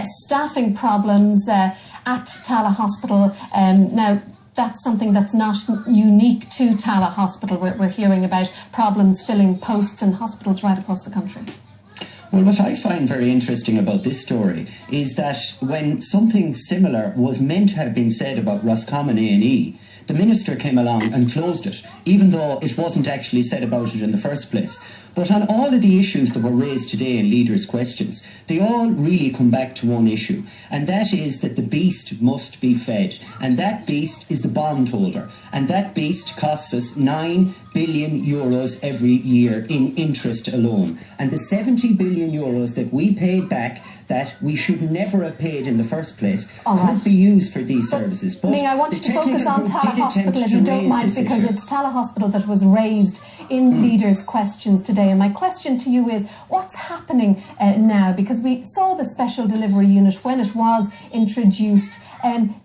staffing problems at Tallaght Hospital. Now, that's something that's not unique to Tallaght Hospital. We're hearing about problems filling posts in hospitals right across the country. Well, what I find very interesting about this story is that when something similar was meant to have been said about Roscommon A&E, the minister came along and closed it, even though it wasn't actually said about it in the first place. But on all of the issues that were raised today in Leaders' Questions, they all really come back to one issue, and that is that the beast must be fed. And that beast is the bondholder. And that beast costs us €9 billion every year in interest alone. And the €70 billion that we paid back, that we should never have paid in the first place, could be used for these services. But I want you to focus on Tallaght Hospital, if you don't mind, because it's Tallaght Hospital that was raised in Leaders' Questions today. And my question to you is, what's happening now? Because we saw the special delivery unit when it was introduced.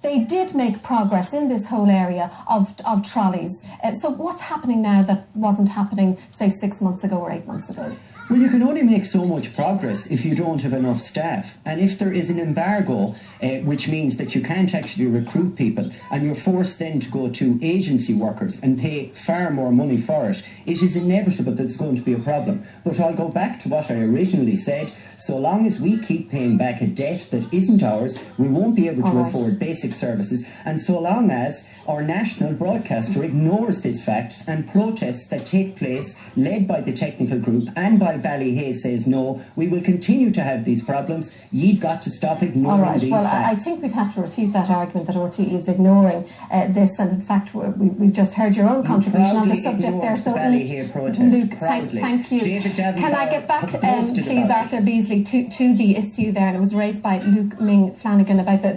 They did make progress in this whole area of trolleys. So what's happening now that wasn't happening, say, 6 months ago or 8 months ago? Well, you can only make so much progress if you don't have enough staff. And if there is an embargo, which means that you can't actually recruit people, and you're forced then to go to agency workers and pay far more money for it, it is inevitable that it's going to be a problem. But I'll go back to what I originally said. So long as we keep paying back a debt that isn't ours, we won't be able to afford basic services. And so long as our national broadcaster ignores this fact, and protests that take place, led by the technical group and by Ballyhae, says no, we will continue to have these problems. You've got to stop ignoring these facts. I think we'd have to refute that argument that RTE is ignoring this, and in fact we've just heard your own contribution on the subject there. So Luke, thank you. David Davenport, can I get back, please, Arthur Beasley, to the issue there? And it was raised by Luke Flanagan about the